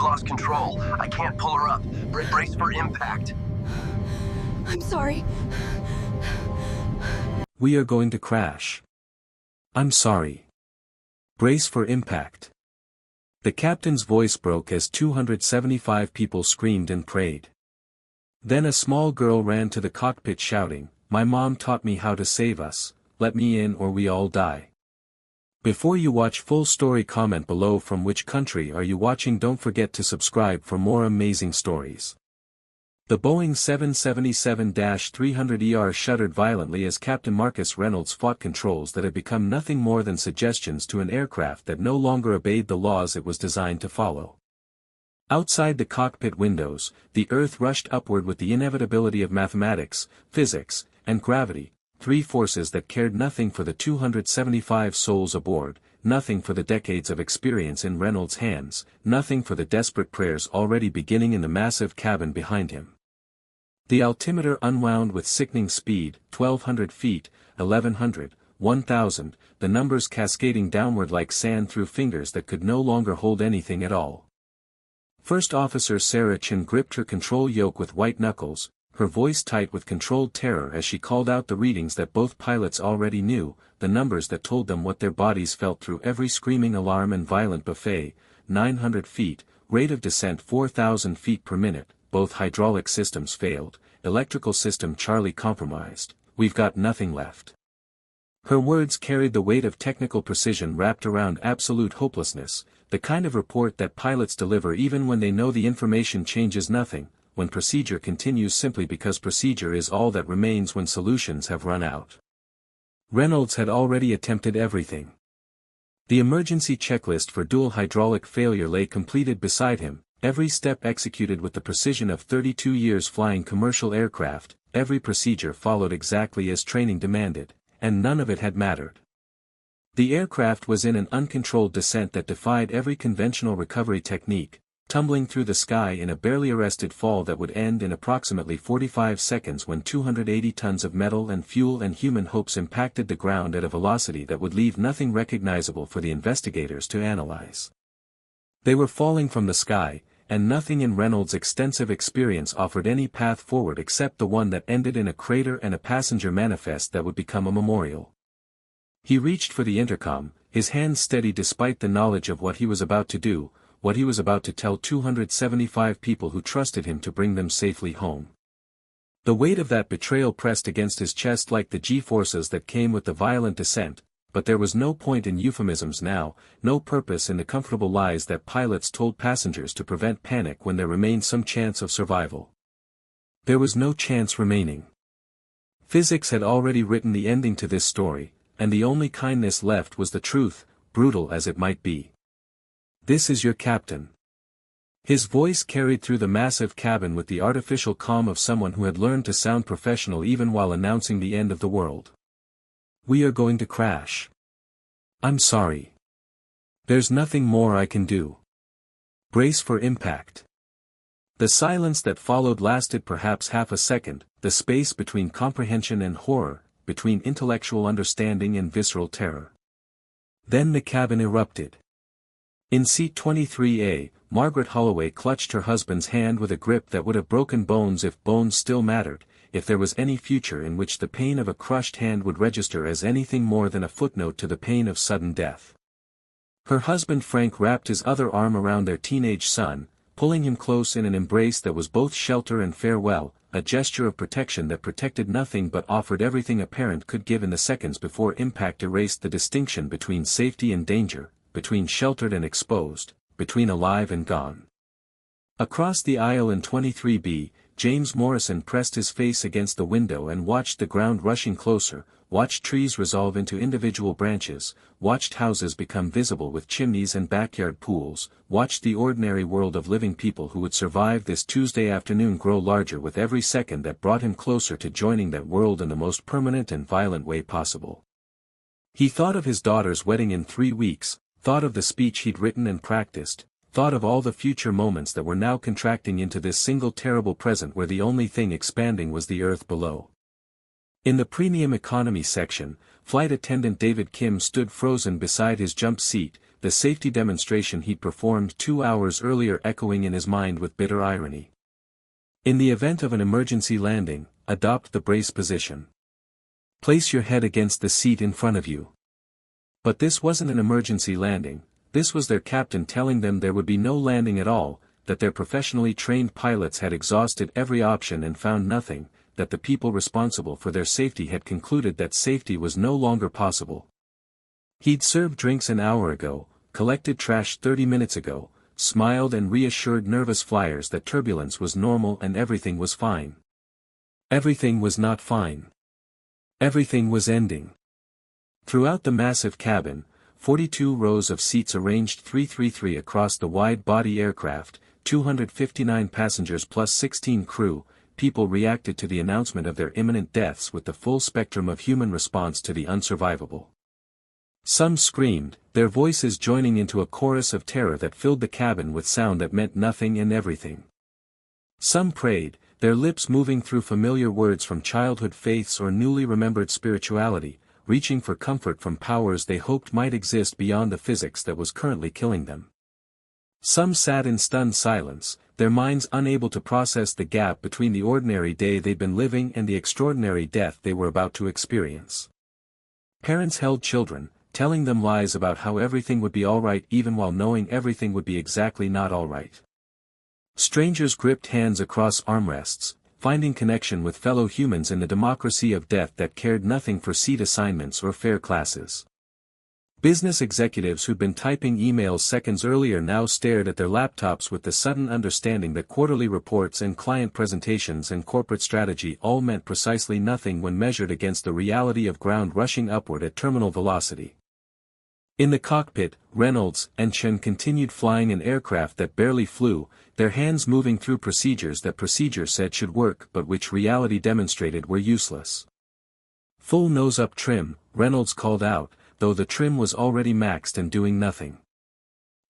lost control. I can't pull her up. Brace for impact. I'm sorry. We are going to crash. I'm sorry. Brace for impact. The captain's voice broke as 275 people screamed and prayed. Then a small girl ran to the cockpit shouting, "My mom taught me how to save us, let me in or we all die." Before you watch full story, comment below from which country are you watching. Don't forget to subscribe for more amazing stories. The Boeing 777-300ER shuddered violently as Captain Marcus Reynolds fought controls that had become nothing more than suggestions to an aircraft that no longer obeyed the laws it was designed to follow. Outside the cockpit windows, the Earth rushed upward with the inevitability of mathematics, physics, and gravity, three forces that cared nothing for the 275 souls aboard, nothing for the decades of experience in Reynolds' hands, nothing for the desperate prayers already beginning in the massive cabin behind him. The altimeter unwound with sickening speed, 1,200 feet, 1,100, 1,000, the numbers cascading downward like sand through fingers that could no longer hold anything at all. First Officer Sarah Chin gripped her control yoke with white knuckles, her voice tight with controlled terror as she called out the readings that both pilots already knew, the numbers that told them what their bodies felt through every screaming alarm and violent buffet. 900 feet, rate of descent 4,000 feet per minute, both hydraulic systems failed, electrical system Charlie compromised, we've got nothing left. Her words carried the weight of technical precision wrapped around absolute hopelessness, the kind of report that pilots deliver even when they know the information changes nothing, when procedure continues simply because procedure is all that remains when solutions have run out. Reynolds had already attempted everything. The emergency checklist for dual hydraulic failure lay completed beside him, every step executed with the precision of 32 years flying commercial aircraft, every procedure followed exactly as training demanded, and none of it had mattered. The aircraft was in an uncontrolled descent that defied every conventional recovery technique, tumbling through the sky in a barely arrested fall that would end in approximately 45 seconds when 280 tons of metal and fuel and human hopes impacted the ground at a velocity that would leave nothing recognizable for the investigators to analyze. They were falling from the sky, and nothing in Reynolds' extensive experience offered any path forward except the one that ended in a crater and a passenger manifest that would become a memorial. He reached for the intercom, his hands steady despite the knowledge of what he was about to do, what he was about to tell 275 people who trusted him to bring them safely home. The weight of that betrayal pressed against his chest like the G-forces that came with the violent descent, but there was no point in euphemisms now, no purpose in the comfortable lies that pilots told passengers to prevent panic when there remained some chance of survival. There was no chance remaining. Physics had already written the ending to this story, and the only kindness left was the truth, brutal as it might be. This is your captain. His voice carried through the massive cabin with the artificial calm of someone who had learned to sound professional even while announcing the end of the world. We are going to crash. I'm sorry. There's nothing more I can do. Brace for impact. The silence that followed lasted perhaps half a second, the space between comprehension and horror, between intellectual understanding and visceral terror. Then the cabin erupted. In seat 23A, Margaret Holloway clutched her husband's hand with a grip that would have broken bones if bones still mattered, if there was any future in which the pain of a crushed hand would register as anything more than a footnote to the pain of sudden death. Her husband Frank wrapped his other arm around their teenage son, pulling him close in an embrace that was both shelter and farewell, a gesture of protection that protected nothing but offered everything a parent could give in the seconds before impact erased the distinction between safety and danger, between sheltered and exposed, between alive and gone. Across the aisle in 23B, James Morrison pressed his face against the window and watched the ground rushing closer, watched trees resolve into individual branches, watched houses become visible with chimneys and backyard pools, watched the ordinary world of living people who would survive this Tuesday afternoon grow larger with every second that brought him closer to joining that world in the most permanent and violent way possible. He thought of his daughter's wedding in 3 weeks, thought of the speech he'd written and practiced, thought of all the future moments that were now contracting into this single terrible present where the only thing expanding was the earth below. In the premium economy section, flight attendant David Kim stood frozen beside his jump seat, the safety demonstration he'd performed 2 hours earlier echoing in his mind with bitter irony. In the event of an emergency landing, adopt the brace position. Place your head against the seat in front of you. But this wasn't an emergency landing, this was their captain telling them there would be no landing at all, that their professionally trained pilots had exhausted every option and found nothing, that the people responsible for their safety had concluded that safety was no longer possible. He'd served drinks an hour ago, collected trash 30 minutes ago, smiled and reassured nervous flyers that turbulence was normal and everything was fine. Everything was not fine. Everything was ending. Throughout the massive cabin, 42 rows of seats arranged 333 across the wide-body aircraft, 259 passengers plus 16 crew, people reacted to the announcement of their imminent deaths with the full spectrum of human response to the unsurvivable. Some screamed, their voices joining into a chorus of terror that filled the cabin with sound that meant nothing and everything. Some prayed, their lips moving through familiar words from childhood faiths or newly remembered spirituality, reaching for comfort from powers they hoped might exist beyond the physics that was currently killing them. Some sat in stunned silence, their minds unable to process the gap between the ordinary day they'd been living and the extraordinary death they were about to experience. Parents held children, telling them lies about how everything would be alright even while knowing everything would be exactly not alright. Strangers gripped hands across armrests, finding connection with fellow humans in the democracy of death that cared nothing for seat assignments or fare classes. Business executives who'd been typing emails seconds earlier now stared at their laptops with the sudden understanding that quarterly reports and client presentations and corporate strategy all meant precisely nothing when measured against the reality of ground rushing upward at terminal velocity. In the cockpit, Reynolds and Chen continued flying an aircraft that barely flew, their hands moving through procedures that procedure said should work but which reality demonstrated were useless. Full nose-up trim, Reynolds called out, though the trim was already maxed and doing nothing.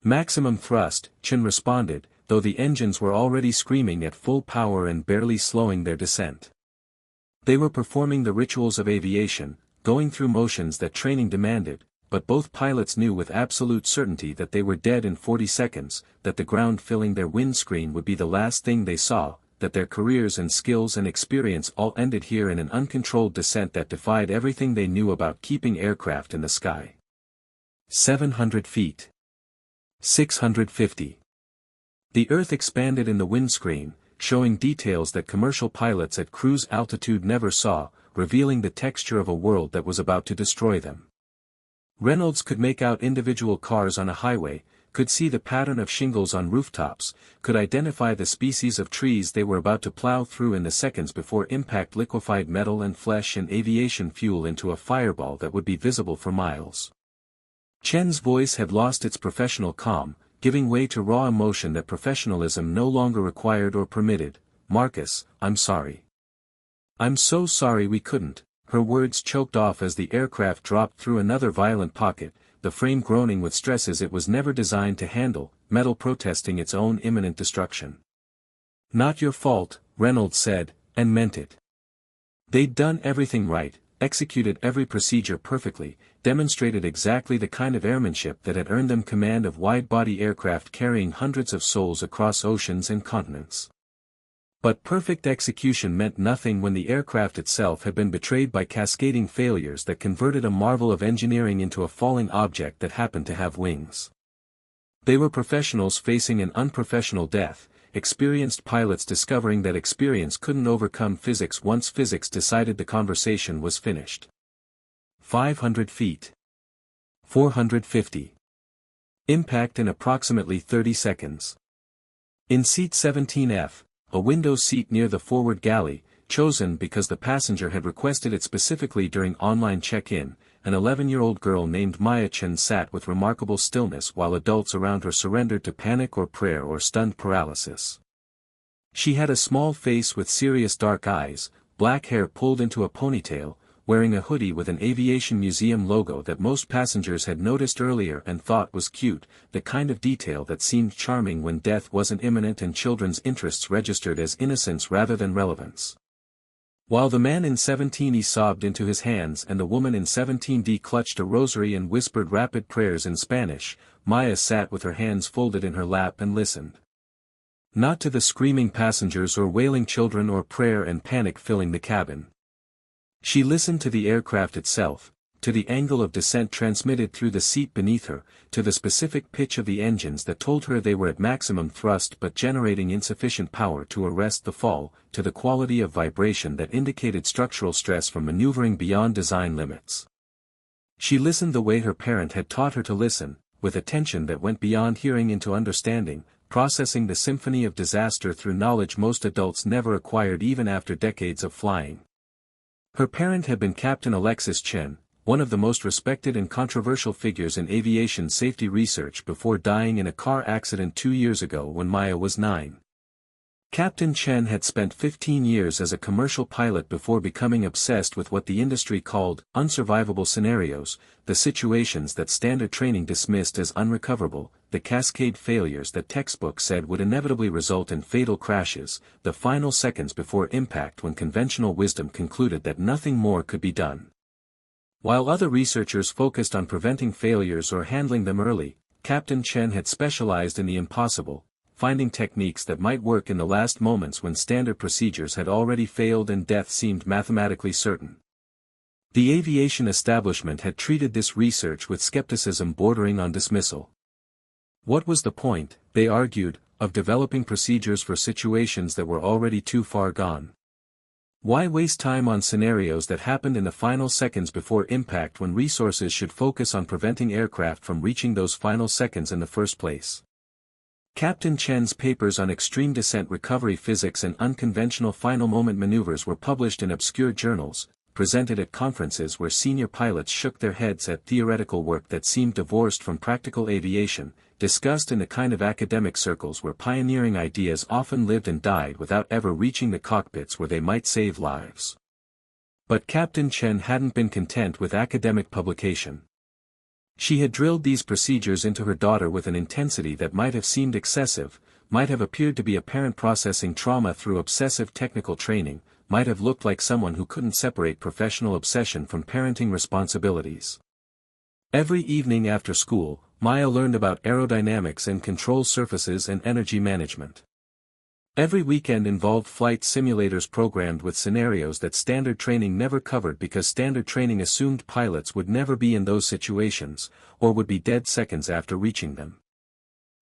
Maximum thrust, Chen responded, though the engines were already screaming at full power and barely slowing their descent. They were performing the rituals of aviation, going through motions that training demanded, but both pilots knew with absolute certainty that they were dead in 40 seconds, that the ground filling their windscreen would be the last thing they saw, that their careers and skills and experience all ended here in an uncontrolled descent that defied everything they knew about keeping aircraft in the sky. 700 feet. 650. The Earth expanded in the windscreen, showing details that commercial pilots at cruise altitude never saw, revealing the texture of a world that was about to destroy them. Reynolds could make out individual cars on a highway, could see the pattern of shingles on rooftops, could identify the species of trees they were about to plow through in the seconds before impact liquefied metal and flesh and aviation fuel into a fireball that would be visible for miles. Chen's voice had lost its professional calm, giving way to raw emotion that professionalism no longer required or permitted. "Marcus, I'm sorry. I'm so sorry we couldn't." Her words choked off as the aircraft dropped through another violent pocket, the frame groaning with stresses it was never designed to handle, metal protesting its own imminent destruction. "Not your fault," Reynolds said, and meant it. They'd done everything right, executed every procedure perfectly, demonstrated exactly the kind of airmanship that had earned them command of wide-body aircraft carrying hundreds of souls across oceans and continents. But perfect execution meant nothing when the aircraft itself had been betrayed by cascading failures that converted a marvel of engineering into a falling object that happened to have wings. They were professionals facing an unprofessional death, experienced pilots discovering that experience couldn't overcome physics once physics decided the conversation was finished. 500 feet. 450. Impact in approximately 30 seconds. In seat 17F, a window seat near the forward galley, chosen because the passenger had requested it specifically during online check-in, an 11-year-old girl named Maya Chen sat with remarkable stillness while adults around her surrendered to panic or prayer or stunned paralysis. She had a small face with serious dark eyes, black hair pulled into a ponytail, wearing a hoodie with an aviation museum logo that most passengers had noticed earlier and thought was cute, the kind of detail that seemed charming when death wasn't imminent and children's interests registered as innocence rather than relevance. While the man in 17E sobbed into his hands and the woman in 17D clutched a rosary and whispered rapid prayers in Spanish, Maya sat with her hands folded in her lap and listened. Not to the screaming passengers or wailing children or prayer and panic filling the cabin. She listened to the aircraft itself, to the angle of descent transmitted through the seat beneath her, to the specific pitch of the engines that told her they were at maximum thrust but generating insufficient power to arrest the fall, to the quality of vibration that indicated structural stress from maneuvering beyond design limits. She listened the way her parent had taught her to listen, with attention that went beyond hearing into understanding, processing the symphony of disaster through knowledge most adults never acquired even after decades of flying. Her parent had been Captain Alexis Chen, one of the most respected and controversial figures in aviation safety research before dying in a car accident 2 years ago when Maya was 9. Captain Chen had spent 15 years as a commercial pilot before becoming obsessed with what the industry called unsurvivable scenarios, the situations that standard training dismissed as unrecoverable, the cascade failures that textbooks said would inevitably result in fatal crashes, the final seconds before impact when conventional wisdom concluded that nothing more could be done. While other researchers focused on preventing failures or handling them early, Captain Chen had specialized in the impossible, finding techniques that might work in the last moments when standard procedures had already failed and death seemed mathematically certain. The aviation establishment had treated this research with skepticism bordering on dismissal. What was the point, they argued, of developing procedures for situations that were already too far gone? Why waste time on scenarios that happened in the final seconds before impact when resources should focus on preventing aircraft from reaching those final seconds in the first place? Captain Chen's papers on extreme descent recovery physics and unconventional final moment maneuvers were published in obscure journals, presented at conferences where senior pilots shook their heads at theoretical work that seemed divorced from practical aviation, discussed in the kind of academic circles where pioneering ideas often lived and died without ever reaching the cockpits where they might save lives. But Captain Chen hadn't been content with academic publication. She had drilled these procedures into her daughter with an intensity that might have seemed excessive, might have appeared to be a parent processing trauma through obsessive technical training, might have looked like someone who couldn't separate professional obsession from parenting responsibilities. Every evening after school, Maya learned about aerodynamics and control surfaces and energy management. Every weekend involved flight simulators programmed with scenarios that standard training never covered because standard training assumed pilots would never be in those situations, or would be dead seconds after reaching them.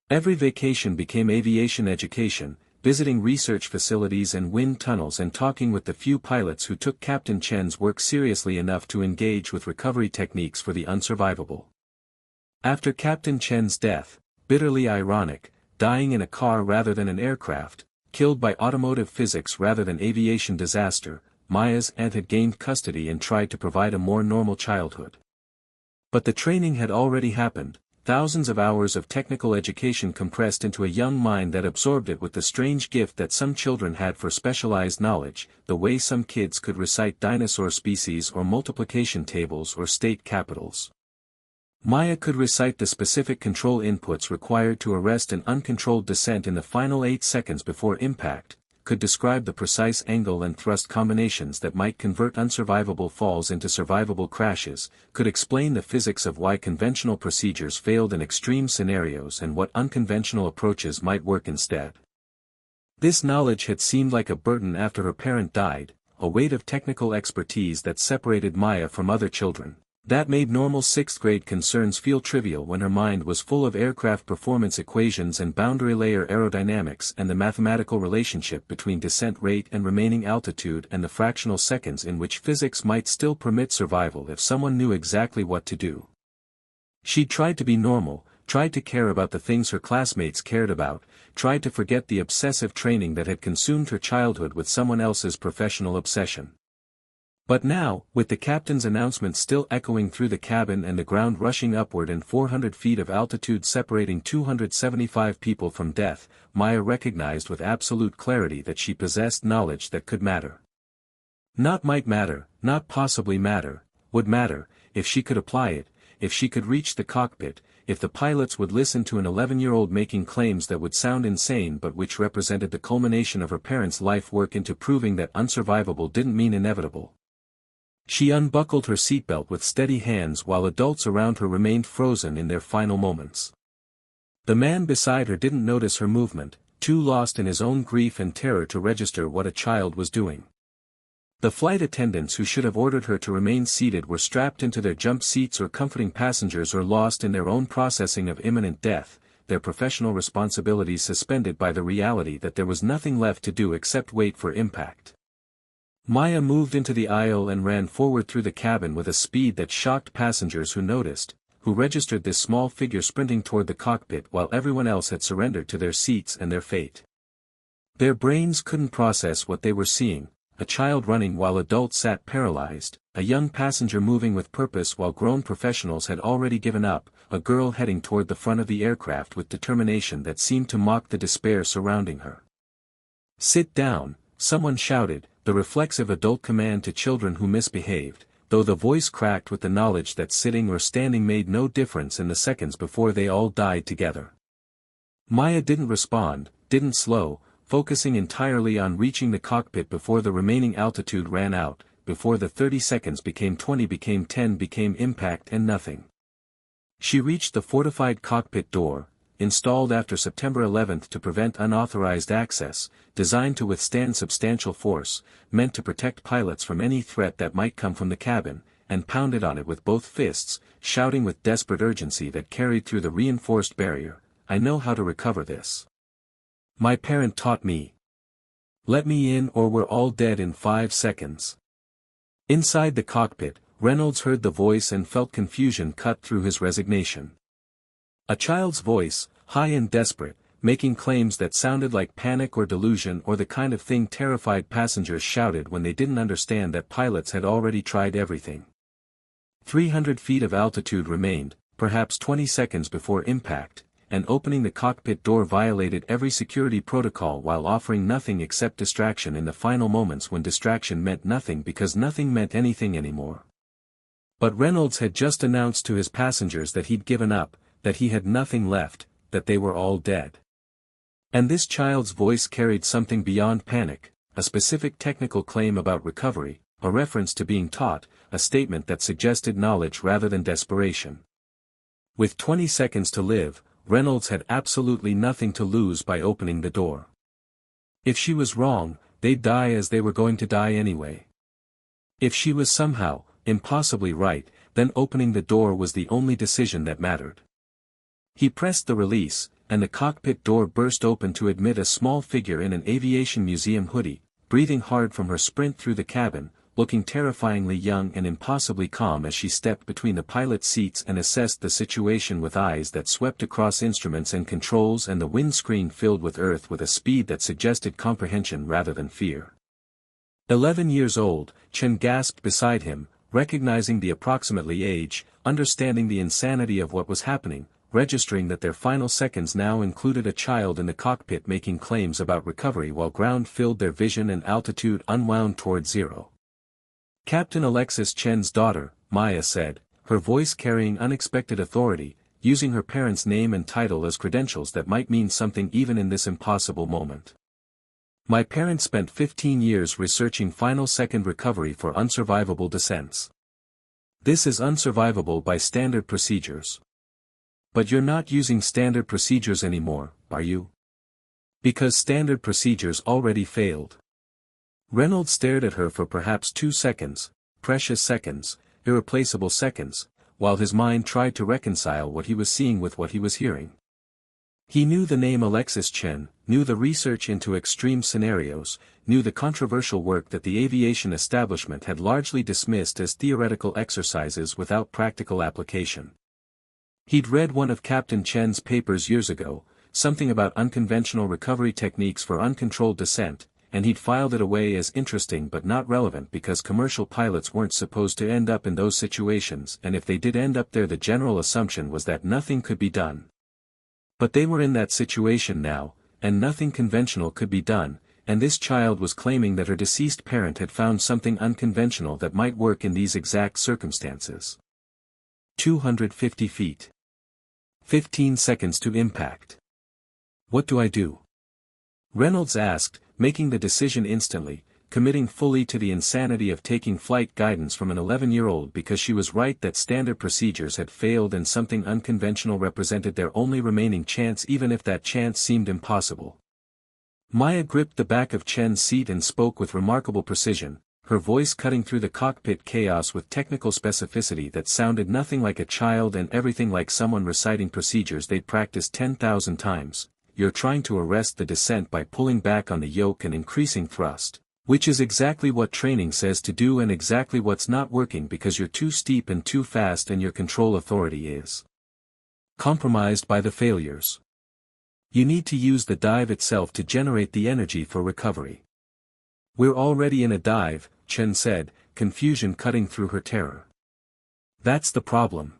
Every vacation became aviation education, visiting research facilities and wind tunnels and talking with the few pilots who took Captain Chen's work seriously enough to engage with recovery techniques for the unsurvivable. After Captain Chen's death, bitterly ironic, dying in a car rather than an aircraft, killed by automotive physics rather than aviation disaster, Maya's aunt had gained custody and tried to provide a more normal childhood. But the training had already happened, thousands of hours of technical education compressed into a young mind that absorbed it with the strange gift that some children had for specialized knowledge, the way some kids could recite dinosaur species or multiplication tables or state capitals. Maya could recite the specific control inputs required to arrest an uncontrolled descent in the final 8 seconds before impact, could describe the precise angle and thrust combinations that might convert unsurvivable falls into survivable crashes, could explain the physics of why conventional procedures failed in extreme scenarios and what unconventional approaches might work instead. This knowledge had seemed like a burden after her parent died, a weight of technical expertise that separated Maya from other children. That made normal 6th-grade concerns feel trivial when her mind was full of aircraft performance equations and boundary layer aerodynamics and the mathematical relationship between descent rate and remaining altitude and the fractional seconds in which physics might still permit survival if someone knew exactly what to do. She tried to be normal, tried to care about the things her classmates cared about, tried to forget the obsessive training that had consumed her childhood with someone else's professional obsession. But now, with the captain's announcement still echoing through the cabin and the ground rushing upward and 400 feet of altitude separating 275 people from death, Maya recognized with absolute clarity that she possessed knowledge that could matter. Not might matter, not possibly matter, would matter, if she could apply it, if she could reach the cockpit, if the pilots would listen to an 11-year-old making claims that would sound insane but which represented the culmination of her parents' life work into proving that unsurvivable didn't mean inevitable. She unbuckled her seatbelt with steady hands while adults around her remained frozen in their final moments. The man beside her didn't notice her movement, too lost in his own grief and terror to register what a child was doing. The flight attendants who should have ordered her to remain seated were strapped into their jump seats or comforting passengers or lost in their own processing of imminent death, their professional responsibilities suspended by the reality that there was nothing left to do except wait for impact. Maya moved into the aisle and ran forward through the cabin with a speed that shocked passengers who registered this small figure sprinting toward the cockpit while everyone else had surrendered to their seats and their fate. Their brains couldn't process what they were seeing. A child running while adults sat paralyzed, a young passenger moving with purpose while grown professionals had already given up, a girl heading toward the front of the aircraft with determination that seemed to mock the despair surrounding her. "Sit down," someone shouted, the reflexive adult command to children who misbehaved, though the voice cracked with the knowledge that sitting or standing made no difference in the seconds before they all died together. Maya didn't respond, didn't slow, focusing entirely on reaching the cockpit before the remaining altitude ran out, before the 30 seconds became 20 became 10 became impact and nothing. She reached the fortified cockpit door, installed after September 11 to prevent unauthorized access, designed to withstand substantial force, meant to protect pilots from any threat that might come from the cabin, and pounded on it with both fists, shouting with desperate urgency that carried through the reinforced barrier, "I know how to recover this. My parent taught me. Let me in or we're all dead in 5 seconds." Inside the cockpit, Reynolds heard the voice and felt confusion cut through his resignation. A child's voice, high and desperate, making claims that sounded like panic or delusion or the kind of thing terrified passengers shouted when they didn't understand that pilots had already tried everything. 300 feet of altitude remained, perhaps 20 seconds before impact, and opening the cockpit door violated every security protocol while offering nothing except distraction in the final moments when distraction meant nothing because nothing meant anything anymore. But Reynolds had just announced to his passengers that he'd given up, that he had nothing left, that they were all dead. And this child's voice carried something beyond panic, a specific technical claim about recovery, a reference to being taught, a statement that suggested knowledge rather than desperation. With 20 seconds to live, Reynolds had absolutely nothing to lose by opening the door. If she was wrong, they'd die as they were going to die anyway. If she was somehow, impossibly right, then opening the door was the only decision that mattered. He pressed the release, and the cockpit door burst open to admit a small figure in an aviation museum hoodie, breathing hard from her sprint through the cabin, looking terrifyingly young and impossibly calm as she stepped between the pilot's seats and assessed the situation with eyes that swept across instruments and controls and the windscreen filled with earth with a speed that suggested comprehension rather than fear. 11 years old, Chen gasped beside him, recognizing the approximately age, understanding the insanity of what was happening, registering that their final seconds now included a child in the cockpit making claims about recovery while ground filled their vision and altitude unwound toward zero. "Captain Alexis Chen's daughter," Maya said, her voice carrying unexpected authority, using her parents' name and title as credentials that might mean something even in this impossible moment. "My parents spent 15 years researching final-second recovery for unsurvivable descents. This is unsurvivable by standard procedures. But you're not using standard procedures anymore, are you? Because standard procedures already failed." Reynolds stared at her for perhaps 2 seconds, precious seconds, irreplaceable seconds, while his mind tried to reconcile what he was seeing with what he was hearing. He knew the name Alexis Chen, knew the research into extreme scenarios, knew the controversial work that the aviation establishment had largely dismissed as theoretical exercises without practical application. He'd read one of Captain Chen's papers years ago, something about unconventional recovery techniques for uncontrolled descent, and he'd filed it away as interesting but not relevant because commercial pilots weren't supposed to end up in those situations, and if they did end up there the general assumption was that nothing could be done. But they were in that situation now, and nothing conventional could be done, and this child was claiming that her deceased parent had found something unconventional that might work in these exact circumstances. 250 feet. 15 seconds to impact. What do I do? Reynolds asked, making the decision instantly, committing fully to the insanity of taking flight guidance from an 11-year-old because she was right that standard procedures had failed and something unconventional represented their only remaining chance, even if that chance seemed impossible. Maya gripped the back of Chen's seat and spoke with remarkable precision, her voice cutting through the cockpit chaos with technical specificity that sounded nothing like a child and everything like someone reciting procedures they'd practiced 10,000 times. You're trying to arrest the descent by pulling back on the yoke and increasing thrust, which is exactly what training says to do and exactly what's not working because you're too steep and too fast and your control authority is compromised by the failures. You need to use the dive itself to generate the energy for recovery. We're already in a dive, Chen said, confusion cutting through her terror. That's the problem.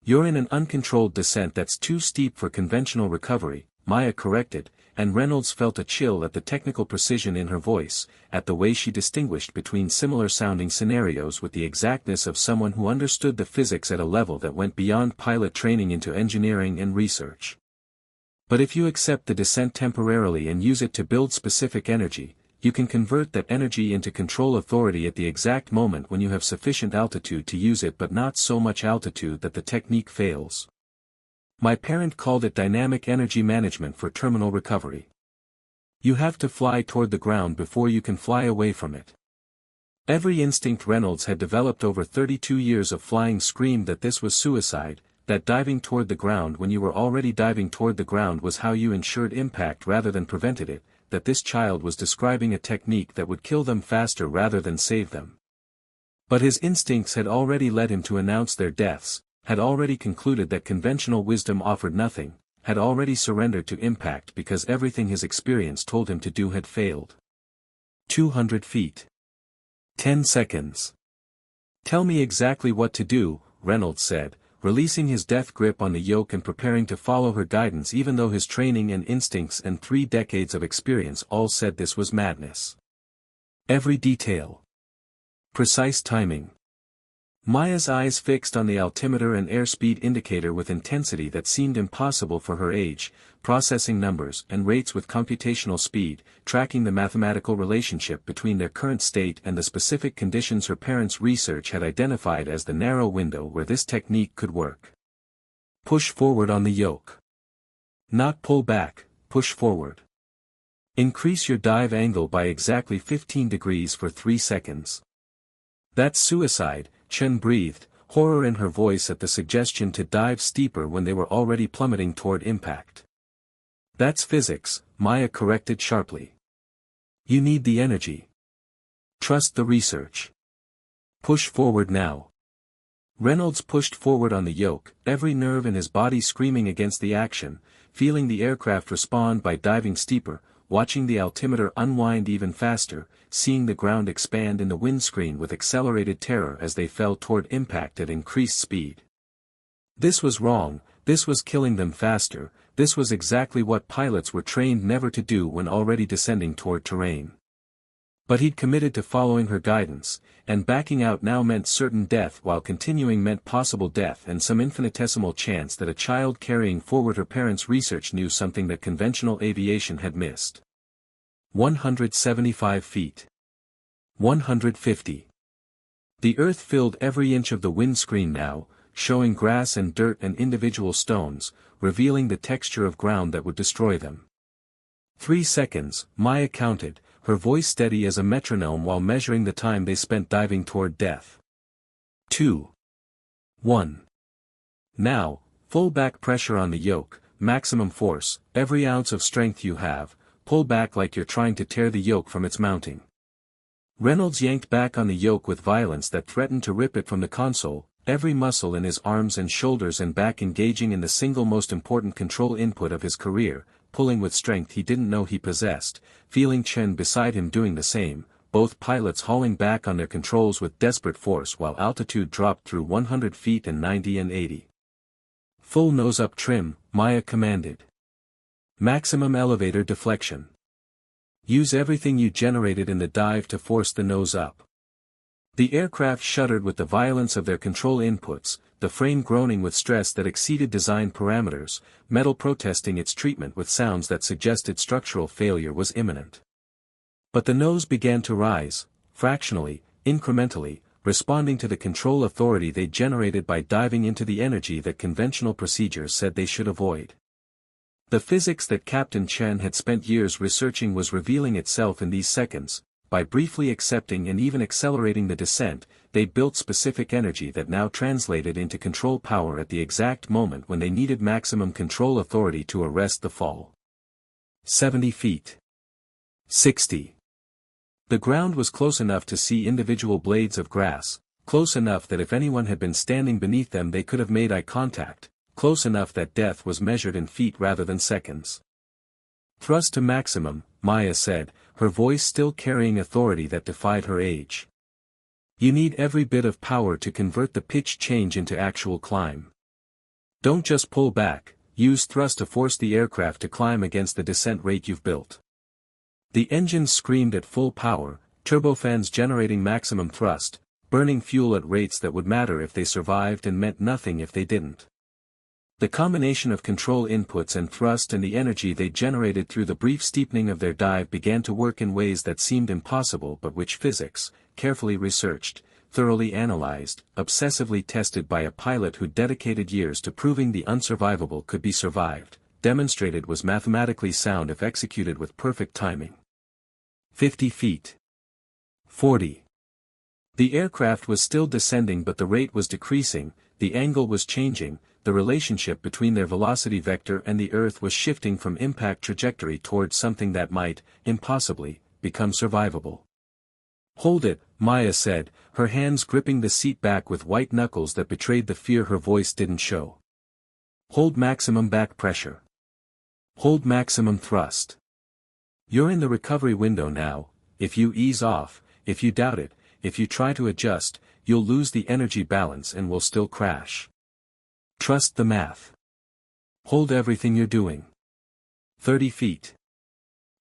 You're in an uncontrolled descent that's too steep for conventional recovery, Maya corrected, and Reynolds felt a chill at the technical precision in her voice, at the way she distinguished between similar-sounding scenarios with the exactness of someone who understood the physics at a level that went beyond pilot training into engineering and research. But if you accept the descent temporarily and use it to build specific energy, you can convert that energy into control authority at the exact moment when you have sufficient altitude to use it but not so much altitude that the technique fails. My parent called it dynamic energy management for terminal recovery. You have to fly toward the ground before you can fly away from it. Every instinct Reynolds had developed over 32 years of flying screamed that this was suicide, that diving toward the ground when you were already diving toward the ground was how you ensured impact rather than prevented it, that this child was describing a technique that would kill them faster rather than save them. But his instincts had already led him to announce their deaths, had already concluded that conventional wisdom offered nothing, had already surrendered to impact because everything his experience told him to do had failed. 200 feet. 10 seconds. Tell me exactly what to do, Reynolds said, releasing his death grip on the yoke and preparing to follow her guidance even though his training and instincts and 3 decades of experience all said this was madness. Every detail. Precise timing. Maya's eyes fixed on the altimeter and airspeed indicator with intensity that seemed impossible for her age, processing numbers and rates with computational speed, tracking the mathematical relationship between their current state and the specific conditions her parents' research had identified as the narrow window where this technique could work. Push forward on the yoke. Not pull back, push forward. Increase your dive angle by exactly 15 degrees for 3 seconds. That's suicide, Chen breathed, horror in her voice at the suggestion to dive steeper when they were already plummeting toward impact. That's physics, Maya corrected sharply. You need the energy. Trust the research. Push forward now. Reynolds pushed forward on the yoke, every nerve in his body screaming against the action, feeling the aircraft respond by diving steeper, watching the altimeter unwind even faster, seeing the ground expand in the windscreen with accelerated terror as they fell toward impact at increased speed. This was wrong, this was killing them faster, this was exactly what pilots were trained never to do when already descending toward terrain. But he'd committed to following her guidance, and backing out now meant certain death while continuing meant possible death and some infinitesimal chance that a child carrying forward her parents' research knew something that conventional aviation had missed. 175 feet. 150. The earth filled every inch of the windscreen now, showing grass and dirt and individual stones, revealing the texture of ground that would destroy them. 3 seconds, Maya counted, her voice steady as a metronome while measuring the time they spent diving toward death. 2. 1. Now, full back pressure on the yoke, maximum force, every ounce of strength you have, pull back like you're trying to tear the yoke from its mounting. Reynolds yanked back on the yoke with violence that threatened to rip it from the console, every muscle in his arms and shoulders and back engaging in the single most important control input of his career, pulling with strength he didn't know he possessed, feeling Chen beside him doing the same, both pilots hauling back on their controls with desperate force while altitude dropped through 100 feet and 90 and 80. Full nose-up trim, Maya commanded. Maximum elevator deflection. Use everything you generated in the dive to force the nose up. The aircraft shuddered with the violence of their control inputs, the frame groaning with stress that exceeded design parameters, metal protesting its treatment with sounds that suggested structural failure was imminent. But the nose began to rise, fractionally, incrementally, responding to the control authority they generated by diving into the energy that conventional procedures said they should avoid. The physics that Captain Chen had spent years researching was revealing itself in these seconds. By briefly accepting and even accelerating the descent, they built specific energy that now translated into control power at the exact moment when they needed maximum control authority to arrest the fall. 70 feet. 60. The ground was close enough to see individual blades of grass, close enough that if anyone had been standing beneath them they could have made eye contact, close enough that death was measured in feet rather than seconds. Thrust to maximum, Maya said, her voice still carrying authority that defied her age. You need every bit of power to convert the pitch change into actual climb. Don't just pull back, use thrust to force the aircraft to climb against the descent rate you've built. The engines screamed at full power, turbofans generating maximum thrust, burning fuel at rates that would matter if they survived and meant nothing if they didn't. The combination of control inputs and thrust and the energy they generated through the brief steepening of their dive began to work in ways that seemed impossible but which physics, carefully researched, thoroughly analyzed, obsessively tested by a pilot who dedicated years to proving the unsurvivable could be survived, demonstrated was mathematically sound if executed with perfect timing. 50 feet. 40. The aircraft was still descending but the rate was decreasing, the angle was changing, the relationship between their velocity vector and the Earth was shifting from impact trajectory towards something that might, impossibly, become survivable. Hold it, Maya said, her hands gripping the seat back with white knuckles that betrayed the fear her voice didn't show. Hold maximum back pressure. Hold maximum thrust. You're in the recovery window now. If you ease off, if you doubt it, if you try to adjust, you'll lose the energy balance and will still crash. Trust the math. Hold everything you're doing. 30 feet.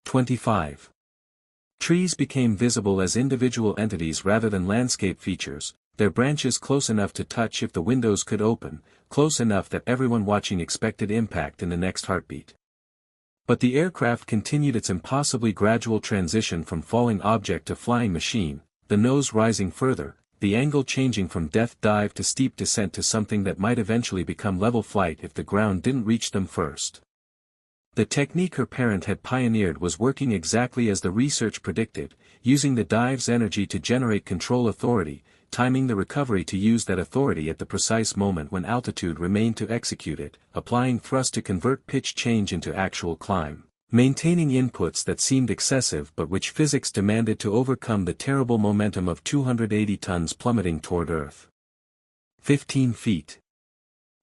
25. Trees became visible as individual entities rather than landscape features, their branches close enough to touch if the windows could open, close enough that everyone watching expected impact in the next heartbeat. But the aircraft continued its impossibly gradual transition from falling object to flying machine, the nose rising further, the angle changing from death dive to steep descent to something that might eventually become level flight if the ground didn't reach them first. The technique her parent had pioneered was working exactly as the research predicted, using the dive's energy to generate control authority, timing the recovery to use that authority at the precise moment when altitude remained to execute it, applying thrust to convert pitch change into actual climb, maintaining inputs that seemed excessive but which physics demanded to overcome the terrible momentum of 280 tons plummeting toward Earth. 15 feet.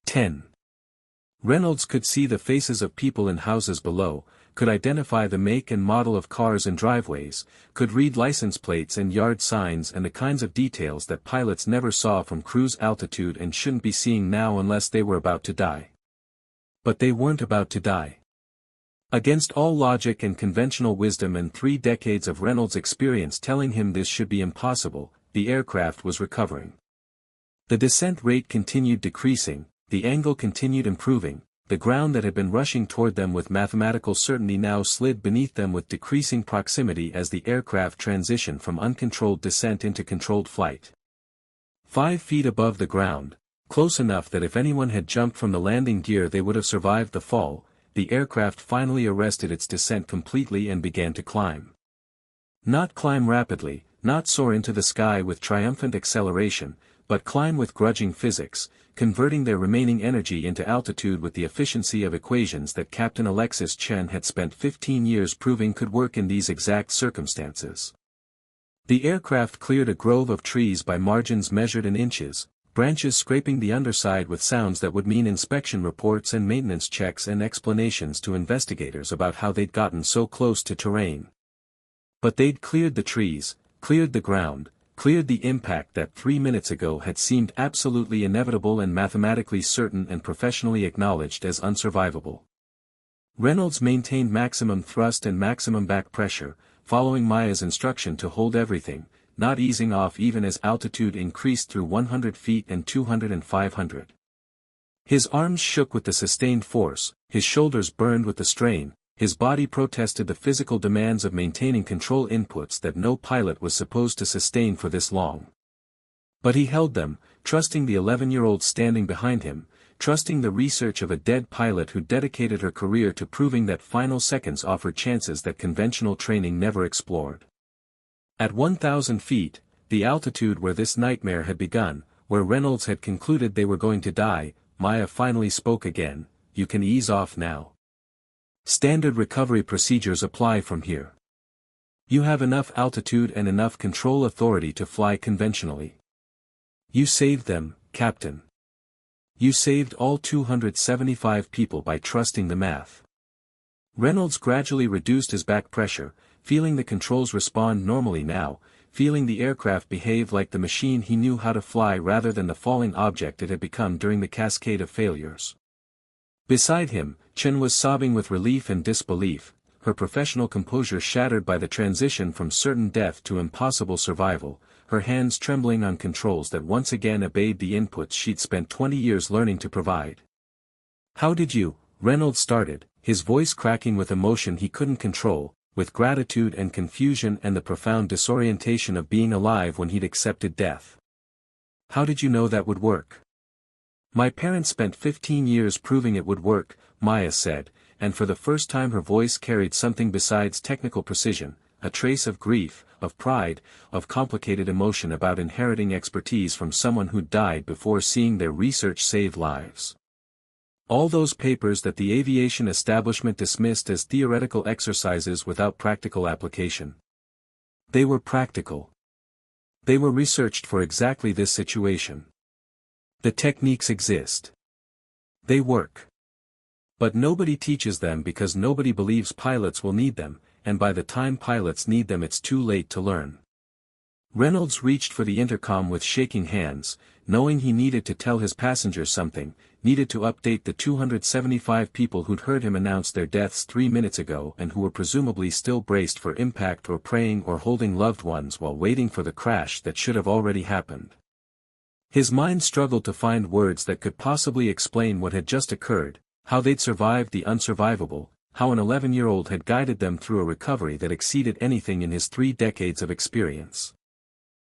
10. Reynolds could see the faces of people in houses below, could identify the make and model of cars in driveways, could read license plates and yard signs and the kinds of details that pilots never saw from cruise altitude and shouldn't be seeing now unless they were about to die. But they weren't about to die. Against all logic and conventional wisdom and 3 decades of Reynolds' experience telling him this should be impossible, the aircraft was recovering. The descent rate continued decreasing, the angle continued improving, the ground that had been rushing toward them with mathematical certainty now slid beneath them with decreasing proximity as the aircraft transitioned from uncontrolled descent into controlled flight. 5 feet above the ground, close enough that if anyone had jumped from the landing gear they would have survived the fall, the aircraft finally arrested its descent completely and began to climb. Not climb rapidly, not soar into the sky with triumphant acceleration, but climb with grudging physics, converting their remaining energy into altitude with the efficiency of equations that Captain Alexis Chen had spent 15 years proving could work in these exact circumstances. The aircraft cleared a grove of trees by margins measured in inches, branches scraping the underside with sounds that would mean inspection reports and maintenance checks and explanations to investigators about how they'd gotten so close to terrain. But they'd cleared the trees, cleared the ground, cleared the impact that 3 minutes ago had seemed absolutely inevitable and mathematically certain and professionally acknowledged as unsurvivable. Reynolds maintained maximum thrust and maximum back pressure, following Maya's instruction to hold everything, not easing off even as altitude increased through 100 feet and 200 and 500. His arms shook with the sustained force, his shoulders burned with the strain, his body protested the physical demands of maintaining control inputs that no pilot was supposed to sustain for this long. But he held them, trusting the 11-year-old standing behind him, trusting the research of a dead pilot who dedicated her career to proving that final seconds offered chances that conventional training never explored. At 1,000 feet, the altitude where this nightmare had begun, where Reynolds had concluded they were going to die, Maya finally spoke again, "You can ease off now. Standard recovery procedures apply from here. You have enough altitude and enough control authority to fly conventionally. You saved them, Captain. You saved all 275 people by trusting the math." Reynolds gradually reduced his back pressure, feeling the controls respond normally now, feeling the aircraft behave like the machine he knew how to fly rather than the falling object it had become during the cascade of failures. Beside him, Chen was sobbing with relief and disbelief, her professional composure shattered by the transition from certain death to impossible survival, her hands trembling on controls that once again obeyed the inputs she'd spent 20 years learning to provide. "How did you?" Reynolds started, his voice cracking with emotion he couldn't control, with gratitude and confusion and the profound disorientation of being alive when he'd accepted death. "How did you know that would work?" "My parents spent 15 years proving it would work," Maya said, and for the first time her voice carried something besides technical precision, a trace of grief, of pride, of complicated emotion about inheriting expertise from someone who'd died before seeing their research save lives. All those papers that the aviation establishment dismissed as theoretical exercises without practical application. They were practical. They were researched for exactly this situation. The techniques exist. They work. But nobody teaches them because nobody believes pilots will need them, and by the time pilots need them it's too late to learn. Reynolds reached for the intercom with shaking hands, knowing he needed to tell his passengers something, needed to update the 275 people who'd heard him announce their deaths 3 minutes ago and who were presumably still braced for impact or praying or holding loved ones while waiting for the crash that should have already happened. His mind struggled to find words that could possibly explain what had just occurred, how they'd survived the unsurvivable, how an 11-year-old had guided them through a recovery that exceeded anything in his 3 decades of experience.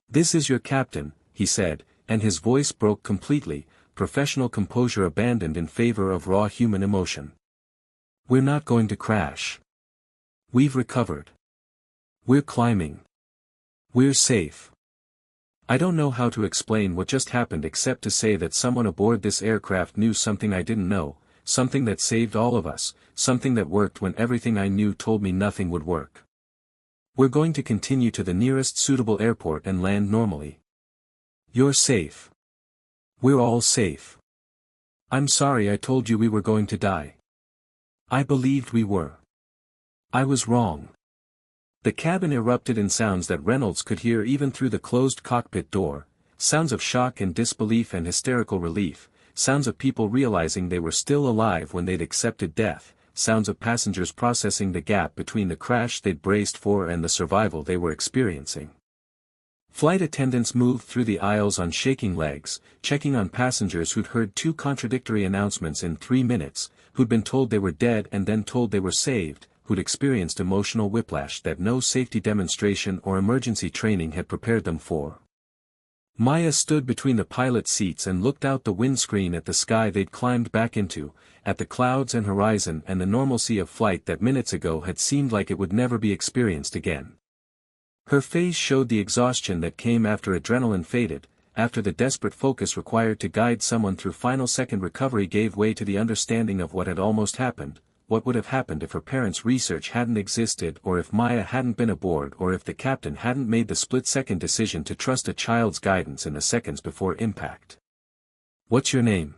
"This is your captain," he said, and his voice broke completely, professional composure abandoned in favor of raw human emotion. "We're not going to crash. We've recovered. We're climbing. We're safe." I don't know how to explain what just happened except to say that someone aboard this aircraft knew something I didn't know, something that saved all of us, something that worked when everything I knew told me nothing would work. "We're going to continue to the nearest suitable airport and land normally. You're safe. We're all safe. I'm sorry I told you we were going to die. I believed we were. I was wrong." The cabin erupted in sounds that Reynolds could hear even through the closed cockpit door, sounds of shock and disbelief and hysterical relief, sounds of people realizing they were still alive when they'd accepted death, sounds of passengers processing the gap between the crash they'd braced for and the survival they were experiencing. Flight attendants moved through the aisles on shaking legs, checking on passengers who'd heard 2 contradictory announcements in 3 minutes, who'd been told they were dead and then told they were saved, who'd experienced emotional whiplash that no safety demonstration or emergency training had prepared them for. Maya stood between the pilot seats and looked out the windscreen at the sky they'd climbed back into, at the clouds and horizon and the normalcy of flight that minutes ago had seemed like it would never be experienced again. Her face showed the exhaustion that came after adrenaline faded, after the desperate focus required to guide someone through final second recovery gave way to the understanding of what had almost happened, what would have happened if her parents' research hadn't existed or if Maya hadn't been aboard or if the captain hadn't made the split-second decision to trust a child's guidance in the seconds before impact. "What's your name?"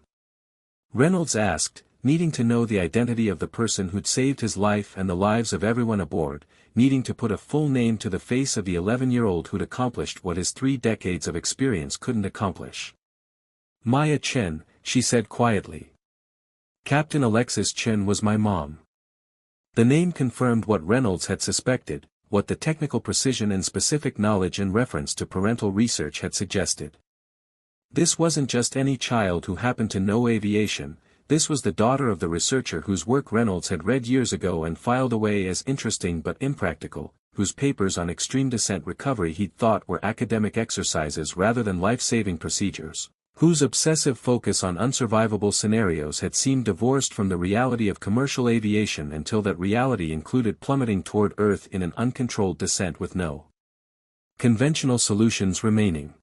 Reynolds asked, needing to know the identity of the person who'd saved his life and the lives of everyone aboard, needing to put a full name to the face of the 11-year-old who'd accomplished what his 3 decades of experience couldn't accomplish. "Maya Chen," she said quietly. "Captain Alexis Chen was my mom." The name confirmed what Reynolds had suspected, what the technical precision and specific knowledge in reference to parental research had suggested. This wasn't just any child who happened to know aviation, this was the daughter of the researcher whose work Reynolds had read years ago and filed away as interesting but impractical, whose papers on extreme descent recovery he'd thought were academic exercises rather than life-saving procedures, whose obsessive focus on unsurvivable scenarios had seemed divorced from the reality of commercial aviation until that reality included plummeting toward Earth in an uncontrolled descent with no conventional solutions remaining.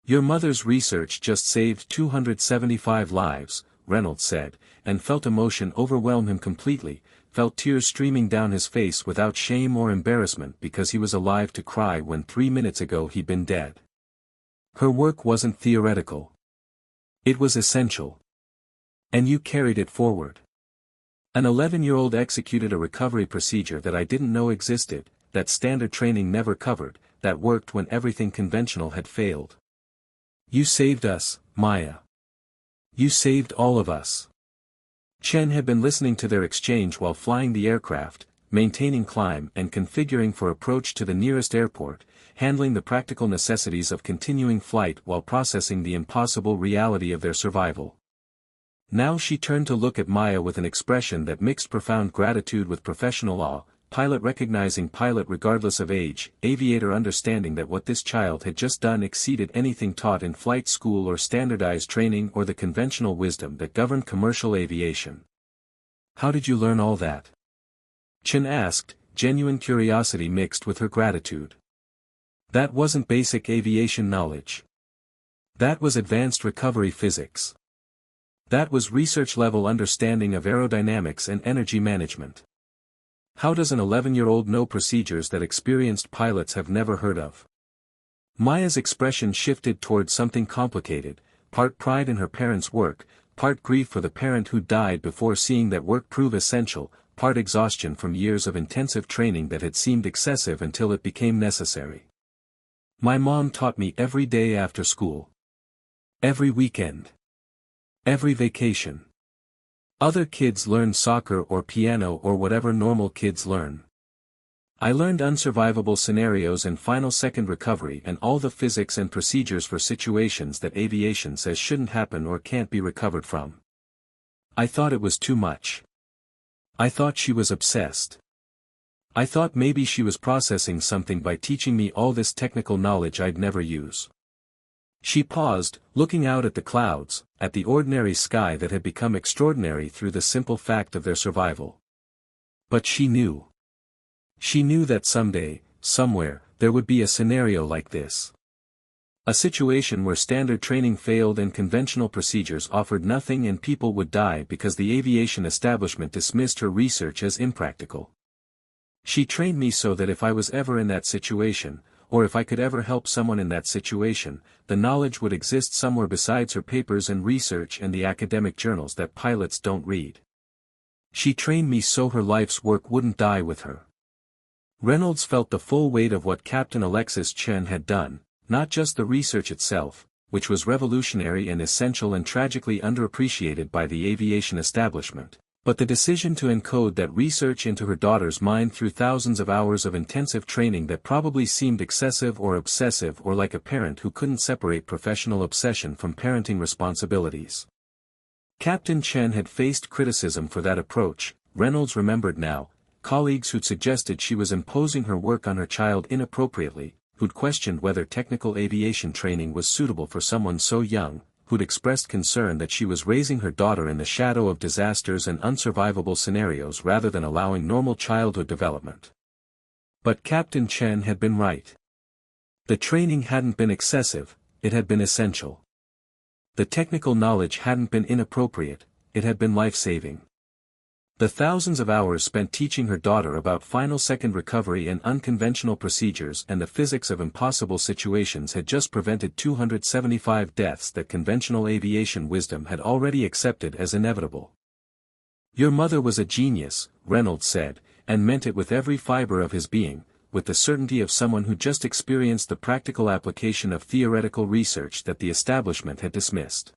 "Your mother's research just saved 275 lives, Reynolds said, and felt emotion overwhelm him completely, felt tears streaming down his face without shame or embarrassment because he was alive to cry when 3 minutes ago he'd been dead. Her work wasn't theoretical. It was essential. And you carried it forward. An 11-year-old executed a recovery procedure that I didn't know existed, that standard training never covered, that worked when everything conventional had failed. You saved us, Maya. You saved all of us." Chen had been listening to their exchange while flying the aircraft, maintaining climb and configuring for approach to the nearest airport, handling the practical necessities of continuing flight while processing the impossible reality of their survival. Now she turned to look at Maya with an expression that mixed profound gratitude with professional awe, pilot recognizing pilot regardless of age, aviator understanding that what this child had just done exceeded anything taught in flight school or standardized training or the conventional wisdom that governed commercial aviation. "How did you learn all that?" Chen asked, genuine curiosity mixed with her gratitude. "That wasn't basic aviation knowledge. That was advanced recovery physics. That was research-level understanding of aerodynamics and energy management. How does an 11-year-old know procedures that experienced pilots have never heard of?" Maya's expression shifted toward something complicated, part pride in her parents' work, part grief for the parent who died before seeing that work prove essential, part exhaustion from years of intensive training that had seemed excessive until it became necessary. "My mom taught me every day after school. Every weekend. Every vacation. Other kids learn soccer or piano or whatever normal kids learn. I learned unsurvivable scenarios and final second recovery and all the physics and procedures for situations that aviation says shouldn't happen or can't be recovered from. I thought it was too much. I thought she was obsessed. I thought maybe she was processing something by teaching me all this technical knowledge I'd never use." She paused, looking out at the clouds, at the ordinary sky that had become extraordinary through the simple fact of their survival. But she knew. She knew that someday, somewhere, there would be a scenario like this. A situation where standard training failed and conventional procedures offered nothing and people would die because the aviation establishment dismissed her research as impractical. "She trained me so that if I was ever in that situation, or if I could ever help someone in that situation, the knowledge would exist somewhere besides her papers and research and the academic journals that pilots don't read. She trained me so her life's work wouldn't die with her." Reynolds felt the full weight of what Captain Alexis Chen had done, not just the research itself, which was revolutionary and essential and tragically underappreciated by the aviation establishment, but the decision to encode that research into her daughter's mind through thousands of hours of intensive training that probably seemed excessive or obsessive or like a parent who couldn't separate professional obsession from parenting responsibilities. Captain Chen had faced criticism for that approach, Reynolds remembered now, colleagues who'd suggested she was imposing her work on her child inappropriately, who'd questioned whether technical aviation training was suitable for someone so young, who'd expressed concern that she was raising her daughter in the shadow of disasters and unsurvivable scenarios rather than allowing normal childhood development. But Captain Chen had been right. The training hadn't been excessive, it had been essential. The technical knowledge hadn't been inappropriate, it had been life-saving. The thousands of hours spent teaching her daughter about final second recovery and unconventional procedures and the physics of impossible situations had just prevented 275 deaths that conventional aviation wisdom had already accepted as inevitable. "Your mother was a genius," Reynolds said, and meant it with every fiber of his being, with the certainty of someone who just experienced the practical application of theoretical research that the establishment had dismissed.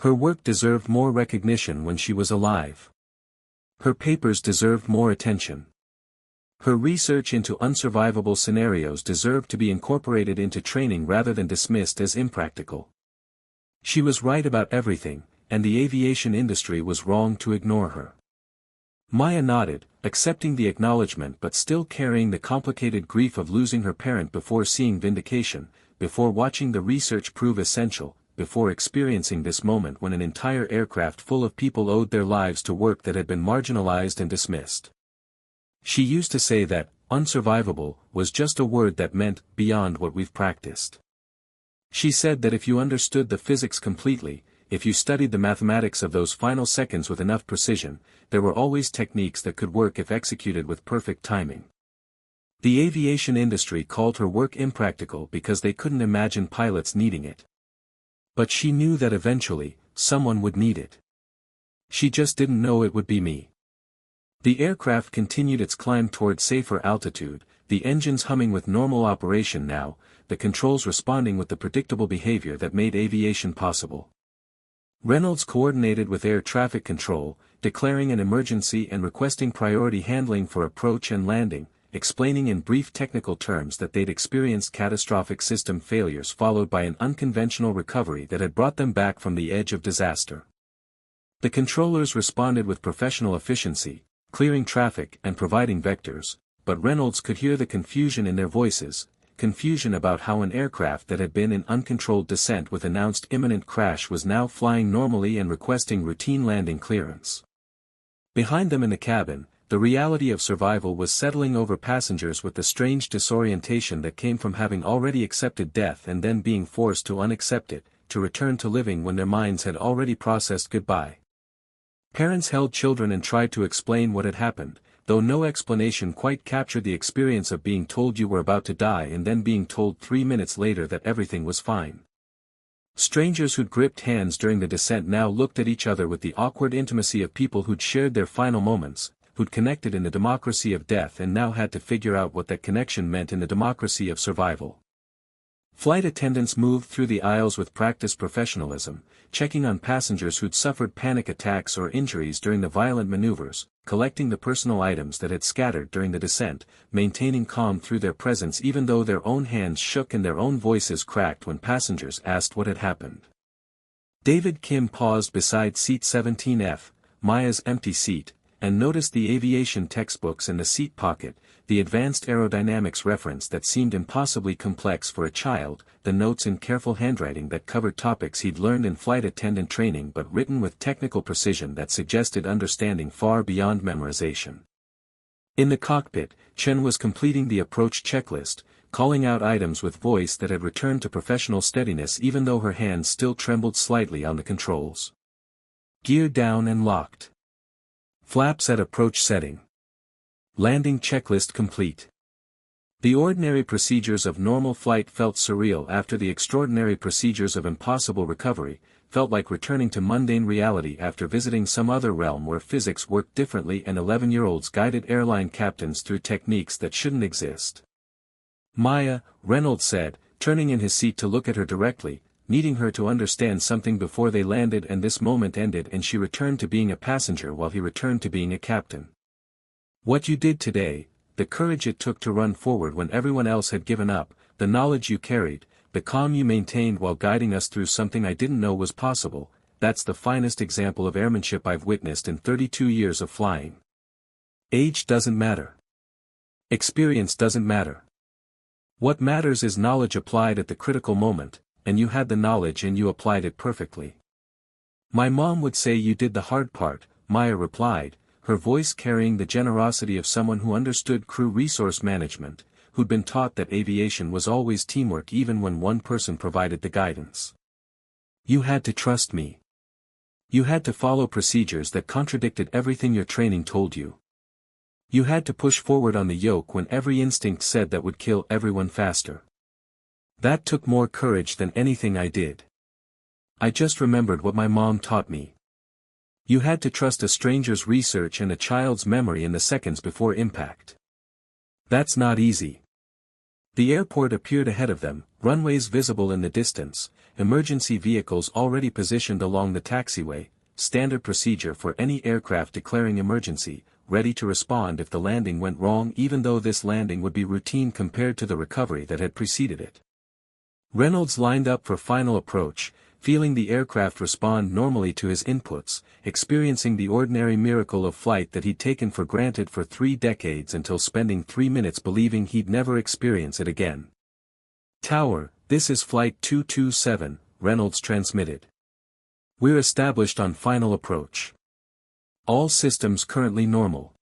Her work deserved more recognition when she was alive. Her papers deserved more attention. Her research into unsurvivable scenarios deserved to be incorporated into training rather than dismissed as impractical. She was right about everything, and the aviation industry was wrong to ignore her. Maya nodded, accepting the acknowledgement but still carrying the complicated grief of losing her parent before seeing vindication, before watching the research prove essential, before experiencing this moment when an entire aircraft full of people owed their lives to work that had been marginalized and dismissed. She used to say that, unsurvivable, was just a word that meant, beyond what we've practiced. She said that if you understood the physics completely, if you studied the mathematics of those final seconds with enough precision, there were always techniques that could work if executed with perfect timing. The aviation industry called her work impractical because they couldn't imagine pilots needing it. But she knew that eventually, someone would need it. She just didn't know it would be me. The aircraft continued its climb toward safer altitude, the engines humming with normal operation now, the controls responding with the predictable behavior that made aviation possible. Reynolds coordinated with air traffic control, declaring an emergency and requesting priority handling for approach and landing, explaining in brief technical terms that they'd experienced catastrophic system failures followed by an unconventional recovery that had brought them back from the edge of disaster. The controllers responded with professional efficiency, clearing traffic and providing vectors, but Reynolds could hear the confusion in their voices, confusion about how an aircraft that had been in uncontrolled descent with announced imminent crash was now flying normally and requesting routine landing clearance. Behind them in the cabin, the reality of survival was settling over passengers with the strange disorientation that came from having already accepted death and then being forced to unaccept it, to return to living when their minds had already processed goodbye. Parents held children and tried to explain what had happened, though no explanation quite captured the experience of being told you were about to die and then being told 3 minutes later that everything was fine. Strangers who'd gripped hands during the descent now looked at each other with the awkward intimacy of people who'd shared their final moments, who'd connected in the democracy of death and now had to figure out what that connection meant in the democracy of survival. Flight attendants moved through the aisles with practiced professionalism, checking on passengers who'd suffered panic attacks or injuries during the violent maneuvers, collecting the personal items that had scattered during the descent, maintaining calm through their presence even though their own hands shook and their own voices cracked when passengers asked what had happened. David Kim paused beside seat 17F, Maya's empty seat, and noticed the aviation textbooks in the seat pocket, the advanced aerodynamics reference that seemed impossibly complex for a child, the notes in careful handwriting that covered topics he'd learned in flight attendant training but written with technical precision that suggested understanding far beyond memorization. In the cockpit, Chen was completing the approach checklist, calling out items with voice that had returned to professional steadiness even though her hands still trembled slightly on the controls. Gear down and locked. Flaps at approach setting. Landing checklist complete. The ordinary procedures of normal flight felt surreal after the extraordinary procedures of impossible recovery, felt like returning to mundane reality after visiting some other realm where physics worked differently and 11-year-olds guided airline captains through techniques that shouldn't exist. Maya, Reynolds said, turning in his seat to look at her directly, needing her to understand something before they landed, and this moment ended and she returned to being a passenger while he returned to being a captain. What you did today, the courage it took to run forward when everyone else had given up, the knowledge you carried, the calm you maintained while guiding us through something I didn't know was possible, that's the finest example of airmanship I've witnessed in 32 years of flying. Age doesn't matter. Experience doesn't matter. What matters is knowledge applied at the critical moment, and you had the knowledge and you applied it perfectly. My mom would say you did the hard part, Maya replied, her voice carrying the generosity of someone who understood crew resource management, who'd been taught that aviation was always teamwork even when one person provided the guidance. You had to trust me. You had to follow procedures that contradicted everything your training told you. You had to push forward on the yoke when every instinct said that would kill everyone faster. That took more courage than anything I did. I just remembered what my mom taught me. You had to trust a stranger's research and a child's memory in the seconds before impact. That's not easy. The airport appeared ahead of them, runways visible in the distance, emergency vehicles already positioned along the taxiway, standard procedure for any aircraft declaring emergency, ready to respond if the landing went wrong, even though this landing would be routine compared to the recovery that had preceded it. Reynolds lined up for final approach, feeling the aircraft respond normally to his inputs, experiencing the ordinary miracle of flight that he'd taken for granted for 3 decades until spending 3 minutes believing he'd never experience it again. "Tower, this is Flight 227, Reynolds transmitted. "We're established on final approach. All systems currently normal.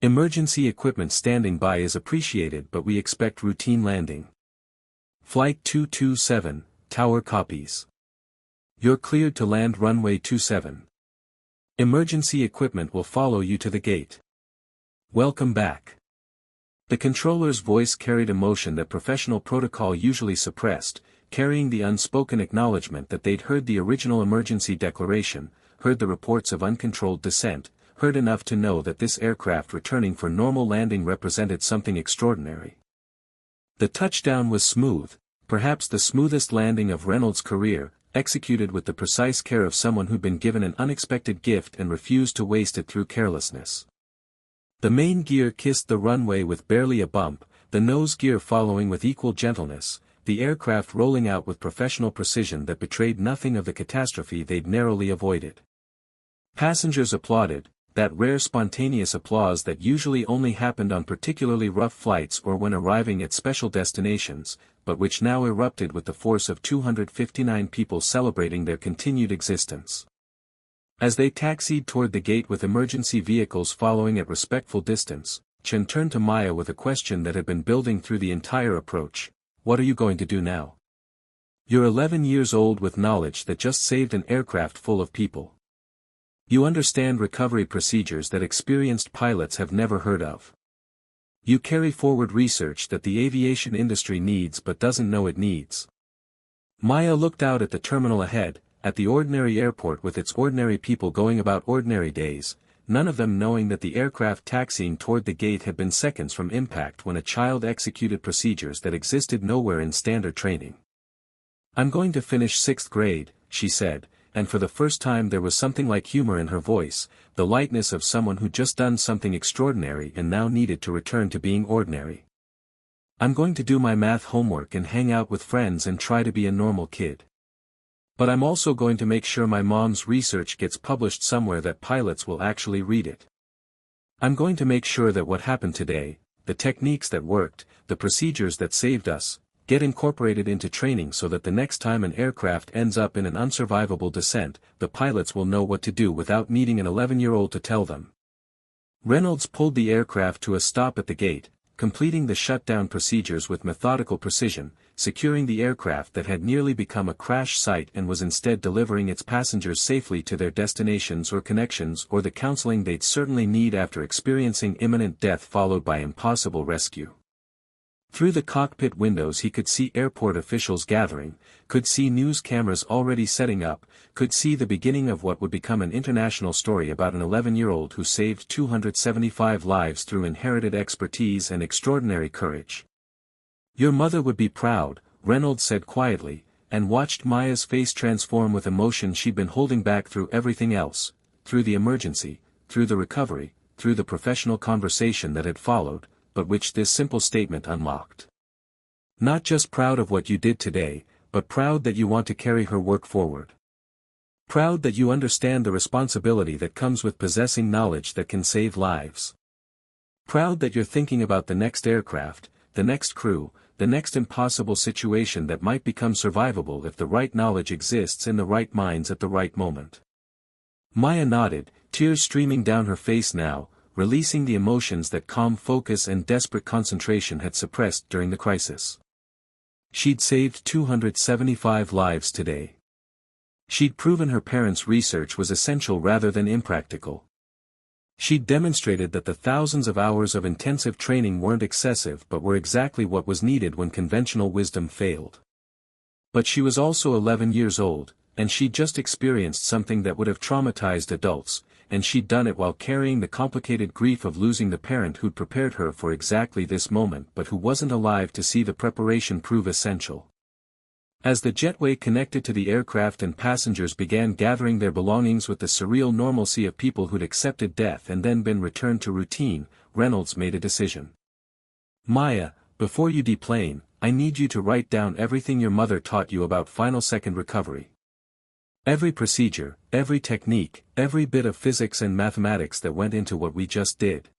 Emergency equipment standing by is appreciated, but we expect routine landing. Flight 227, Tower copies. You're cleared to land runway 27. Emergency equipment will follow you to the gate. Welcome back." The controller's voice carried emotion that professional protocol usually suppressed, carrying the unspoken acknowledgement that they'd heard the original emergency declaration, heard the reports of uncontrolled descent, heard enough to know that this aircraft returning for normal landing represented something extraordinary. The touchdown was smooth, perhaps the smoothest landing of Reynolds' career, executed with the precise care of someone who'd been given an unexpected gift and refused to waste it through carelessness. The main gear kissed the runway with barely a bump, the nose gear following with equal gentleness, the aircraft rolling out with professional precision that betrayed nothing of the catastrophe they'd narrowly avoided. Passengers applauded, that rare spontaneous applause that usually only happened on particularly rough flights or when arriving at special destinations, but which now erupted with the force of 259 people celebrating their continued existence. As they taxied toward the gate with emergency vehicles following at respectful distance, Chen turned to Maya with a question that had been building through the entire approach. "What are you going to do now? You're 11 years old with knowledge that just saved an aircraft full of people. You understand recovery procedures that experienced pilots have never heard of. You carry forward research that the aviation industry needs but doesn't know it needs." Maya looked out at the terminal ahead, at the ordinary airport with its ordinary people going about ordinary days, none of them knowing that the aircraft taxiing toward the gate had been seconds from impact when a child executed procedures that existed nowhere in standard training. "I'm going to finish 6th grade, she said, and for the first time there was something like humor in her voice, the lightness of someone who'd just done something extraordinary and now needed to return to being ordinary. "I'm going to do my math homework and hang out with friends and try to be a normal kid. But I'm also going to make sure my mom's research gets published somewhere that pilots will actually read it. I'm going to make sure that what happened today, the techniques that worked, the procedures that saved us, get incorporated into training so that the next time an aircraft ends up in an unsurvivable descent, the pilots will know what to do without needing an 11-year-old to tell them." Reynolds pulled the aircraft to a stop at the gate, completing the shutdown procedures with methodical precision, securing the aircraft that had nearly become a crash site and was instead delivering its passengers safely to their destinations or connections or the counseling they'd certainly need after experiencing imminent death followed by impossible rescue. Through the cockpit windows he could see airport officials gathering, could see news cameras already setting up, could see the beginning of what would become an international story about an 11-year-old who saved 275 lives through inherited expertise and extraordinary courage. "Your mother would be proud," Reynolds said quietly, and watched Maya's face transform with emotion she'd been holding back through everything else, through the emergency, through the recovery, through the professional conversation that had followed, but which this simple statement unlocked. "Not just proud of what you did today, but proud that you want to carry her work forward. Proud that you understand the responsibility that comes with possessing knowledge that can save lives. Proud that you're thinking about the next aircraft, the next crew, the next impossible situation that might become survivable if the right knowledge exists in the right minds at the right moment." Maya nodded, tears streaming down her face now, releasing the emotions that calm focus and desperate concentration had suppressed during the crisis. She'd saved 275 lives today. She'd proven her parents' research was essential rather than impractical. She'd demonstrated that the thousands of hours of intensive training weren't excessive but were exactly what was needed when conventional wisdom failed. But she was also 11 years old, and she'd just experienced something that would have traumatized adults, and she'd done it while carrying the complicated grief of losing the parent who'd prepared her for exactly this moment but who wasn't alive to see the preparation prove essential. As the jetway connected to the aircraft and passengers began gathering their belongings with the surreal normalcy of people who'd accepted death and then been returned to routine, Reynolds made a decision. Maya, before you deplane, I need you to write down everything your mother taught you about final second recovery. Every procedure, every technique, every bit of physics and mathematics that went into what we just did.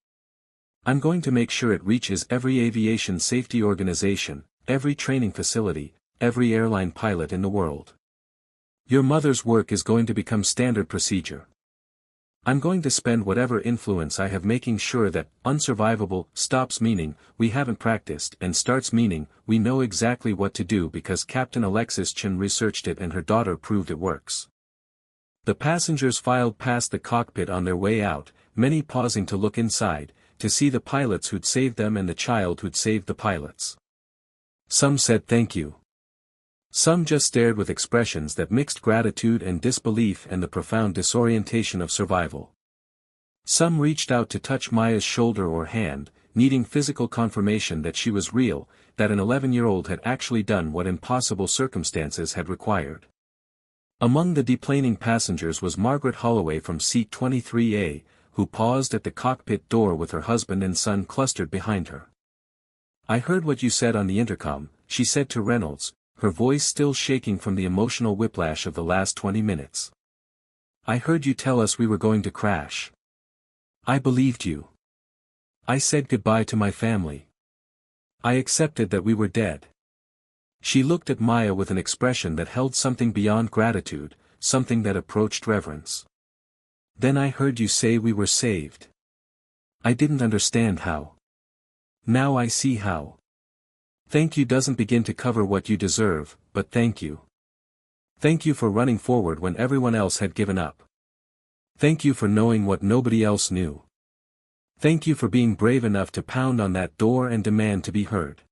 I'm going to make sure it reaches every aviation safety organization, every training facility, every airline pilot in the world. Your mother's work is going to become standard procedure. I'm going to spend whatever influence I have making sure that unsurvivable stops meaning we haven't practiced and starts meaning we know exactly what to do because Captain Alexis Chen researched it and her daughter proved it works. The passengers filed past the cockpit on their way out, many pausing to look inside, to see the pilots who'd saved them and the child who'd saved the pilots. Some said thank you. Some just stared with expressions that mixed gratitude and disbelief and the profound disorientation of survival. Some reached out to touch Maya's shoulder or hand, needing physical confirmation that she was real, that an 11-year-old had actually done what impossible circumstances had required. Among the deplaning passengers was Margaret Holloway from seat 23A, who paused at the cockpit door with her husband and son clustered behind her. I heard what you said on the intercom, she said to Reynolds, her voice still shaking from the emotional whiplash of the last 20 minutes. I heard you tell us we were going to crash. I believed you. I said goodbye to my family. I accepted that we were dead. She looked at Maya with an expression that held something beyond gratitude, something that approached reverence. Then I heard you say we were saved. I didn't understand how. Now I see how. Thank you doesn't begin to cover what you deserve, but thank you. Thank you for running forward when everyone else had given up. Thank you for knowing what nobody else knew. Thank you for being brave enough to pound on that door and demand to be heard.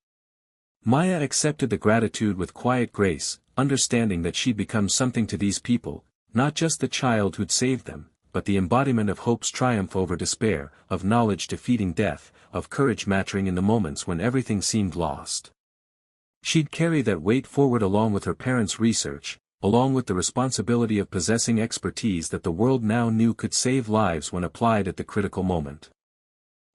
Maya accepted the gratitude with quiet grace, understanding that she'd become something to these people, not just the child who'd saved them, but the embodiment of hope's triumph over despair, of knowledge defeating death, of courage maturing in the moments when everything seemed lost. She'd carry that weight forward along with her parents' research, along with the responsibility of possessing expertise that the world now knew could save lives when applied at the critical moment.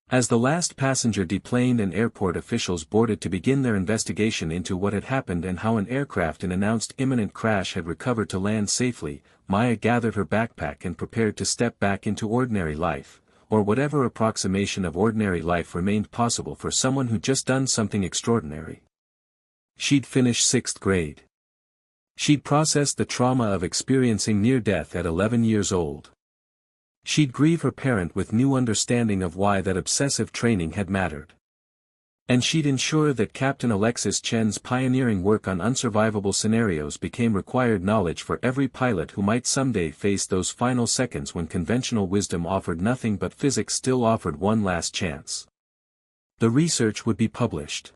As the last passenger deplaned and airport officials boarded to begin their investigation into what had happened and how an aircraft in announced imminent crash had recovered to land safely, Maya gathered her backpack and prepared to step back into ordinary life, or whatever approximation of ordinary life remained possible for someone who'd just done something extraordinary. She'd finished 6th grade. She'd processed the trauma of experiencing near death at 11 years old. She'd grieve her parent with new understanding of why that obsessive training had mattered. And she'd ensure that Captain Alexis Chen's pioneering work on unsurvivable scenarios became required knowledge for every pilot who might someday face those final seconds when conventional wisdom offered nothing but physics still offered one last chance. The research would be published.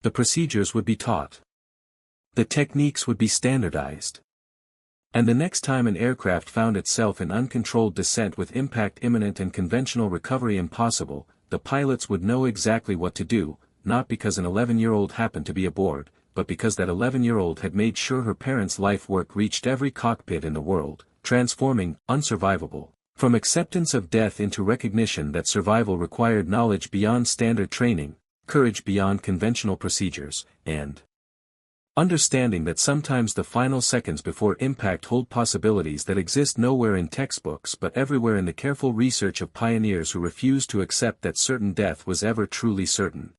The procedures would be taught. The techniques would be standardized. And the next time an aircraft found itself in uncontrolled descent with impact imminent and conventional recovery impossible, the pilots would know exactly what to do, not because an 11-year-old happened to be aboard, but because that 11-year-old had made sure her parents' life work reached every cockpit in the world, transforming unsurvivable from acceptance of death into recognition that survival required knowledge beyond standard training, courage beyond conventional procedures, and understanding that sometimes the final seconds before impact hold possibilities that exist nowhere in textbooks but everywhere in the careful research of pioneers who refused to accept that certain death was ever truly certain.